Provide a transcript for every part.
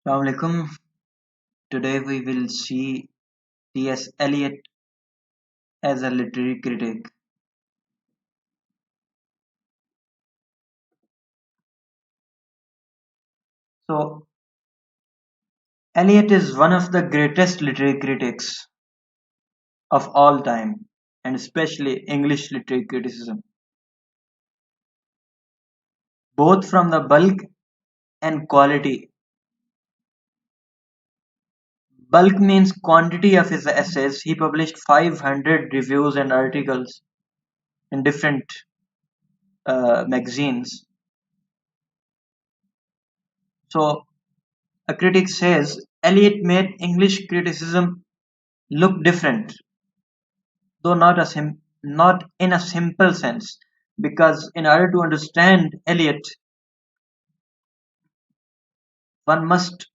Assalamualaikum. Today we will see T.S. Eliot as a literary critic. So, Eliot is one of the greatest literary critics of all time, and especially English literary criticism, both from the bulk and quality. Bulk means quantity of his essays. He published 500 reviews and articles in different magazines. So, a critic says Eliot made English criticism look different, though not in a simple sense, because in order to understand Eliot, one must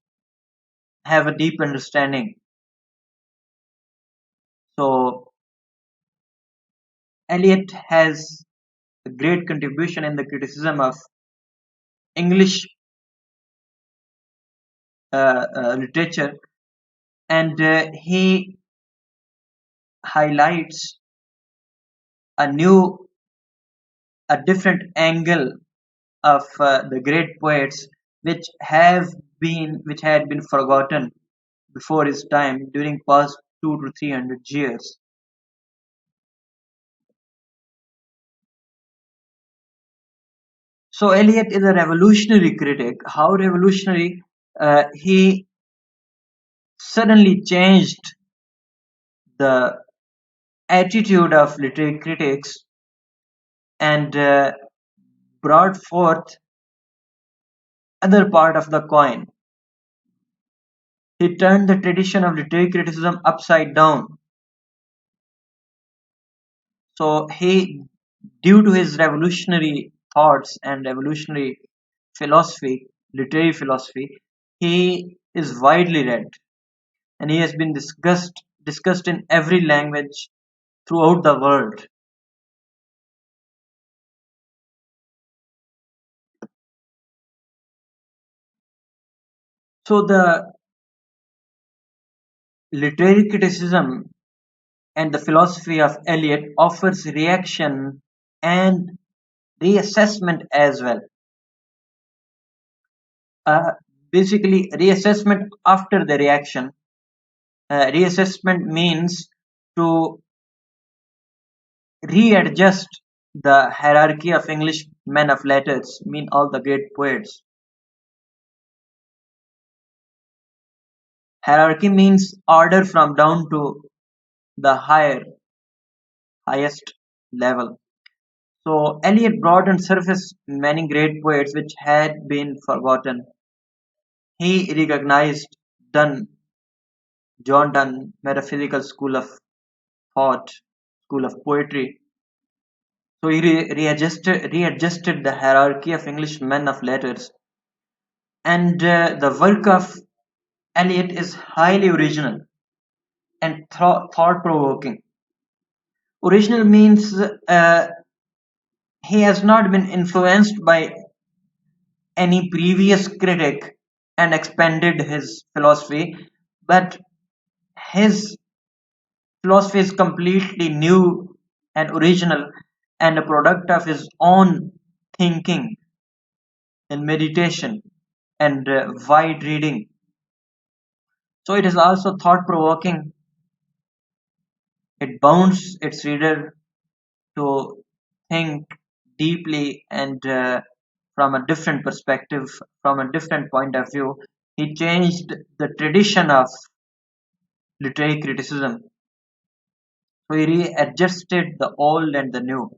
have a deep understanding. So Eliot has a great contribution in the criticism of English literature, and he highlights a new, a different angle of the great poets which had been forgotten before his time during past 200 to 300 years. So Eliot is a revolutionary critic. How revolutionary? He suddenly changed the attitude of literary critics and brought forth other part of the coin. He turned the tradition of literary criticism upside down. So he, due to his revolutionary thoughts and revolutionary philosophy, literary philosophy, he is widely read and he has been discussed in every language throughout the world. So the literary criticism and the philosophy of Eliot offers reaction and reassessment as well. Uh, Basically, reassessment after the reaction. Reassessment means to readjust the hierarchy of English men of letters, mean all the great poets. Hierarchy means order from down to the highest level. So Eliot brought on surface many great poets which had been forgotten. He recognized John Donne metaphysical school of thought, school of poetry. So he readjusted the hierarchy of English men of letters. And the work of Eliot is highly original and thought-provoking. Original means he has not been influenced by any previous critic and expanded his philosophy, but his philosophy is completely new and original and a product of his own thinking and meditation and wide reading. So it is also thought provoking. It bounds its reader to think deeply and from a different perspective, from a different point of view. He changed the tradition of literary criticism. So he readjusted the old and the new.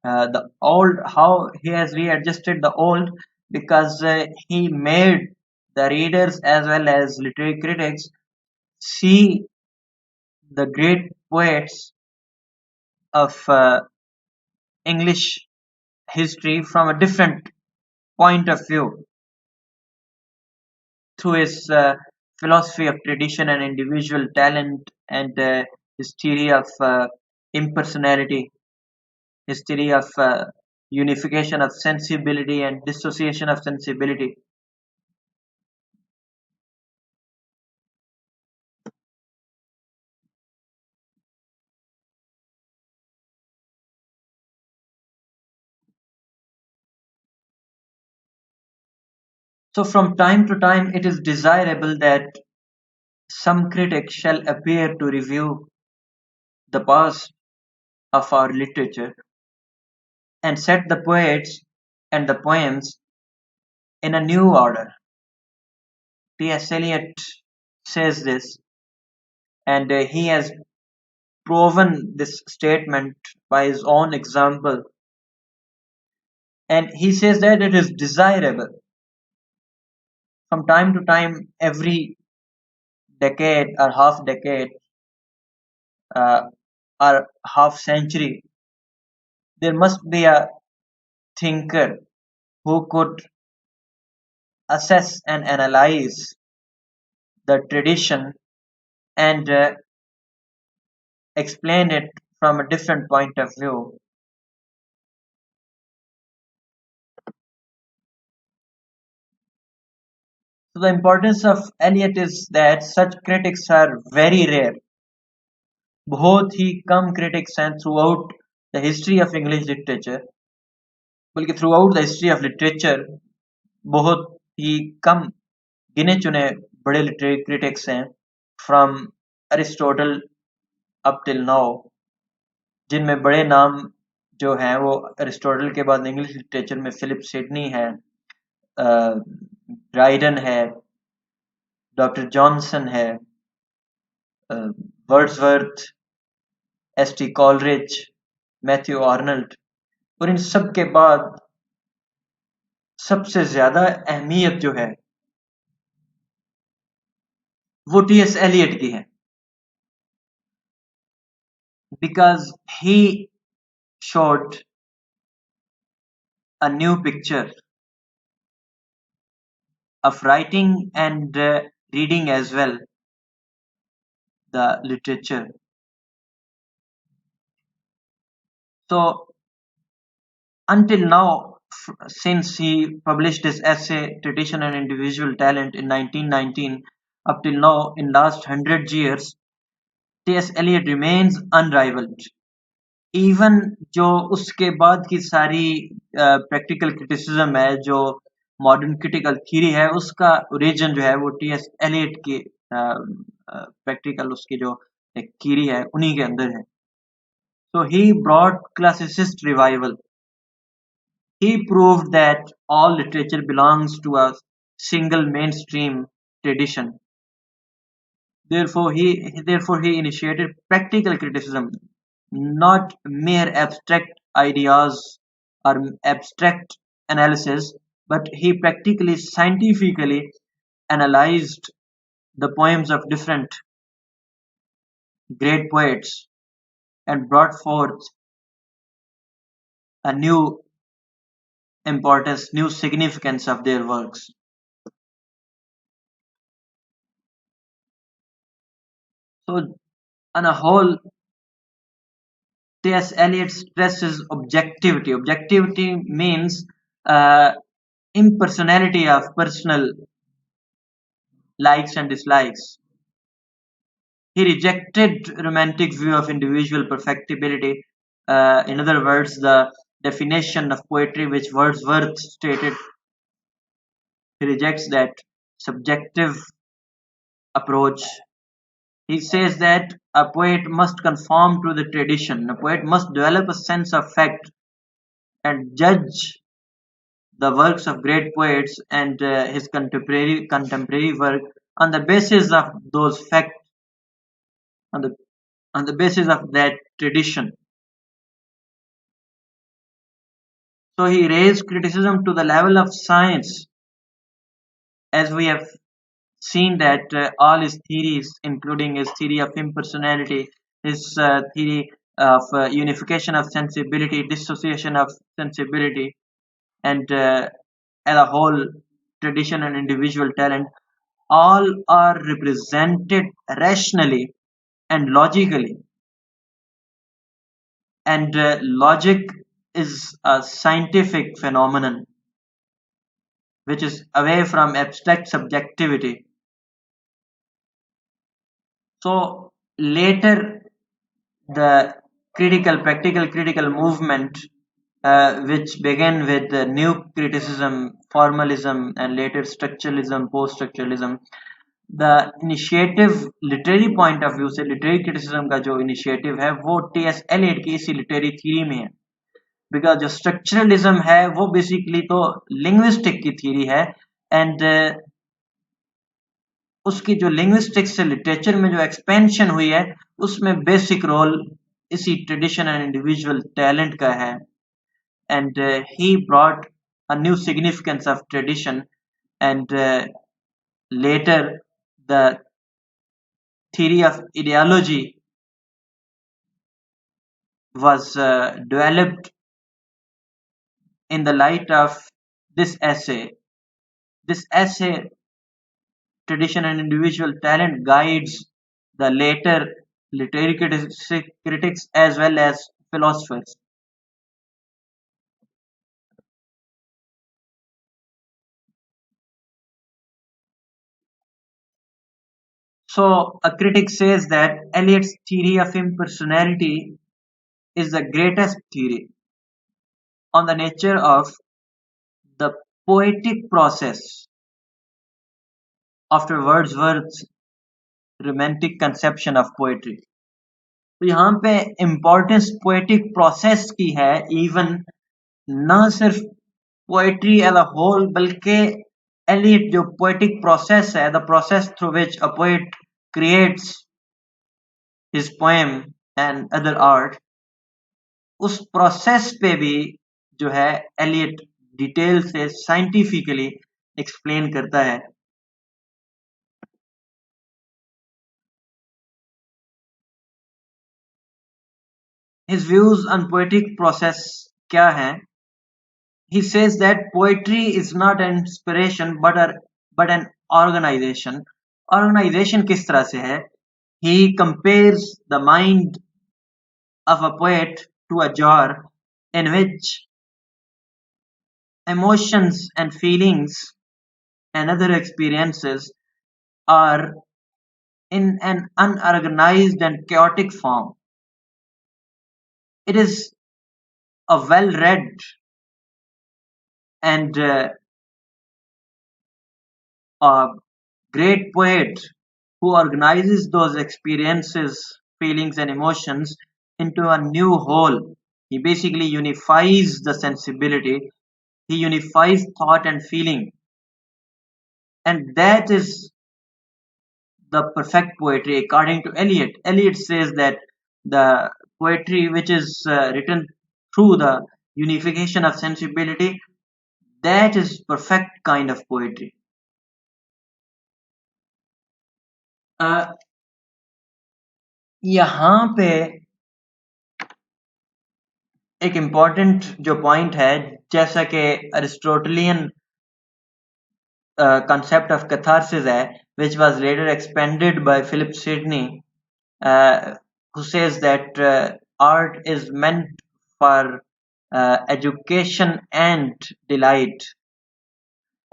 The old, how he has readjusted the old, because he made the readers as well as literary critics see the great poets of English history from a different point of view through his philosophy of tradition and individual talent and his theory of impersonality, his theory of unification of sensibility and dissociation of sensibility. So from time to time, it is desirable that some critic shall appear to review the past of our literature and set the poets and the poems in a new order. T.S. Eliot says this, and he has proven this statement by his own example. And he says that it is desirable from time to time, every decade or half decade uh, or half century, there must be a thinker who could assess and analyze the tradition and explain it from a different point of view. So the importance of Eliot is that such critics are very rare. बहुत ही कम critics हैं throughout the history of English literature, बल्कि throughout the history of literature बहुत ही कम गिने चुने बड़े literary critics हैं from Aristotle up till now, जिनमें बड़े नाम जो हैं वो अरिस्टोटल के बाद इंग्लिश लिटरेचर में फिलिप सिडनी है, ड्राइडन है, डॉक्टर जॉनसन है, Wordsworth, S T Coleridge, Matthew Arnold, और इन सब के बाद सबसे ज्यादा अहमियत जो है वो टी एस एलियट की है, because he showed a new picture of writing and reading as well the literature. So until now, since he published his essay Tradition and Individual Talent in 1919, up till now in last 100 years, T.S. Eliot remains unrivaled. Even जो उसके बाद की सारी practical criticism है, जो modern critical theory है, उसका origin जो है वो टी एस एलियट की प्रैक्टिकल उसकी जो एक थ्योरी है उन्हीं के अंदर है. So he brought classicist revival. He proved that all literature belongs to a single mainstream tradition. Therefore he initiated practical criticism, not mere abstract ideas or abstract analysis, but he practically scientifically analyzed the poems of different great poets and brought forth a new importance, new significance of their works. So, on a whole, T.S. Eliot stresses objectivity. Objectivity means uh, impersonality of personal likes and dislikes. He rejected romantic view of individual perfectibility. In other words, the definition of poetry which Wordsworth stated, he rejects that subjective approach. He says that a poet must conform to the tradition. A poet must develop a sense of fact and judge the works of great poets and his contemporary work on the basis of those facts, on the on the basis of that tradition. So he raised criticism to the level of science, as we have seen that all his theories, including his theory of impersonality, his theory of unification of sensibility, dissociation of sensibility, and as a whole tradition and individual talent, all are represented rationally and logically. And logic is a scientific phenomenon which is away from abstract subjectivity. So later, the practical critical movement which began with new criticism, formalism, and later structuralism, post-structuralism. The initiative literary point of view से literary criticism का जो initiative है वो T.S. Eliot की इसी literary theory में है, because जो structuralism है वो basically तो linguistic की theory है, एंड उसकी जो लिंग्विस्टिक्स से लिटरेचर में जो एक्सपेंशन हुई है उसमें बेसिक रोल इसी ट्रेडिशन एंड इंडिविजुअल टैलेंट का है, and he brought a new significance of tradition, and later the theory of ideology was developed in the light of this essay. This essay, tradition and individual talent, guides the later literary critics as well as philosophers. So a critic says that Eliot's theory of impersonality is the greatest theory on the nature of the poetic process after Wordsworth's romantic conception of poetry. तो यहाँ पे importance poetic process की है, even ना सिर्फ poetry as a whole बल्कि Elliott जो poetic process है, the process through which a poet creates his poem and other art, उस प्रोसेस पे भी जो है एलियट डिटेल से साइंटिफिकली एक्सप्लेन करता है. His views on poetic process क्या है? He says that poetry is not an inspiration but an organization. Organization किस तरह से है? He compares the mind of a poet to a jar in which emotions and feelings and other experiences are in an unorganized and chaotic form. It is a well-read and a great poet who organizes those experiences, feelings, and emotions into a new whole. He basically unifies the sensibility, he unifies thought and feeling, and that is the perfect poetry according to Eliot. Eliot says that the poetry which is written through the unification of sensibility, that is perfect kind of poetry. यहाँ पे एक important जो point है, जैसा कि अरिस्टोटलियन concept of catharsis है, which was later expanded by Philip Sidney, who says that art is meant for education and delight.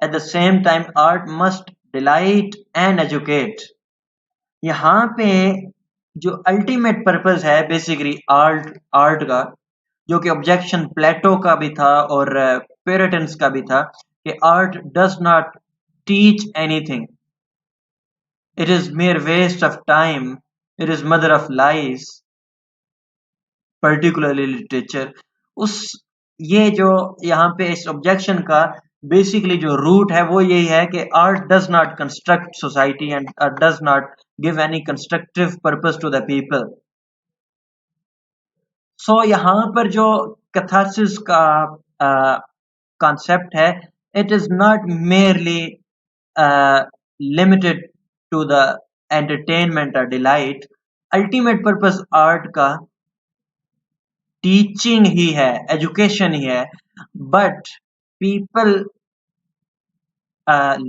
At the same time, art must delight and educate. यहाँ पे जो ultimate purpose है basically art का, जो कि objection प्लेटो का भी था और प्यूरिटन्स का भी था, कि art does not teach anything. It is mere waste of time. It is mother of lies, particularly literature. उस ये जो यहाँ पे इस ऑब्जेक्शन का बेसिकली जो रूट है वो यही है कि art does not construct society and does not give any constructive purpose to the people. So यहाँ पर जो कैथारसिस का कॉन्सेप्ट है, it is not merely limited to the entertainment or delight. Ultimate purpose art का teaching ही है, education ही है, but people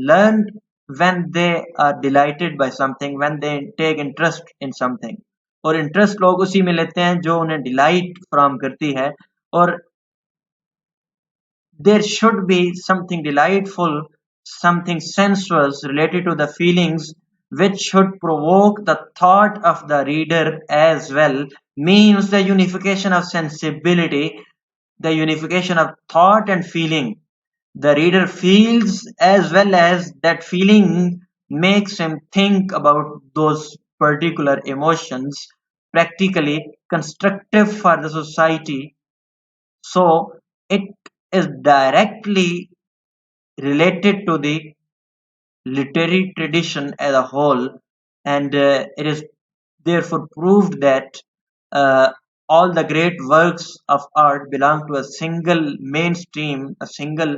learn when they are delighted by something, when they take interest in something. और interest लोग उसी में लेते हैं जो उन्हें delight from करती है, और there should be something delightful, something sensuous related to the feelings which should provoke the thought of the reader as well, means the unification of sensibility the unification of thought and feeling. The reader feels as well as that feeling makes him think about those particular emotions, practically constructive for the society. So it is directly related to the literary tradition as a whole, and it is therefore proved that uh, all the great works of art belong to a single mainstream, a single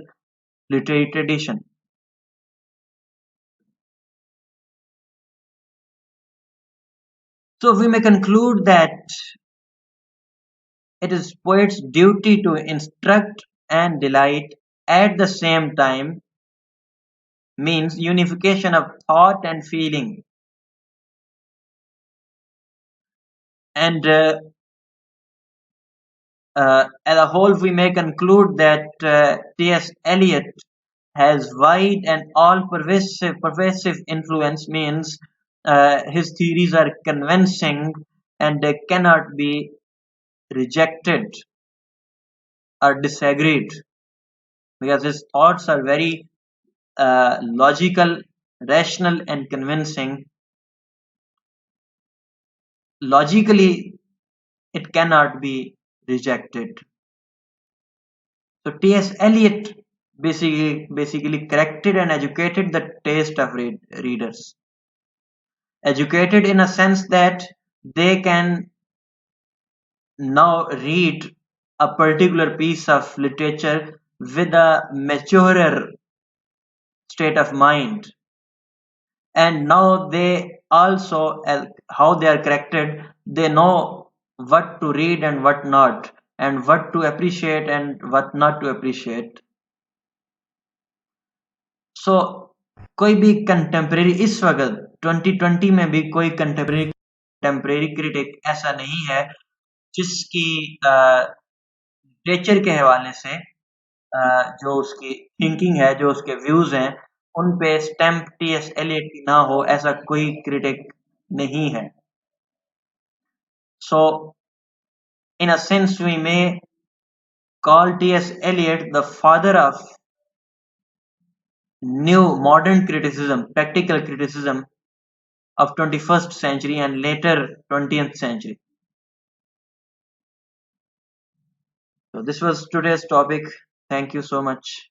literary tradition. So we may conclude that it is poet's duty to instruct and delight at the same time, means unification of thought and feeling. And as a whole, we may conclude that T.S. Eliot has wide and all pervasive influence, means his theories are convincing and they cannot be rejected or disagreed, because his thoughts are very logical, rational, and convincing. Logically, it cannot be rejected. So T.S. Eliot basically corrected and educated the taste of readers. Educated in a sense that they can now read a particular piece of literature with a maturer state of mind, and now they also, how they are corrected, they know what to read and what not, and what to appreciate and what not to appreciate. सो कोई भी contemporary इस वक्त 2020 में भी कोई contemporary critic ऐसा नहीं है जिसकी लिटरेचर के हवाले से जो उसकी थिंकिंग है, जो उसके व्यूज हैं, उन पे स्टैम्प टीएस एलियट की ना हो, ऐसा कोई क्रिटिक नहीं है. So in a sense we may call T.S. Eliot the father of new modern criticism, practical criticism of 21st century and later 20th century. So this was today's topic. Thank you so much.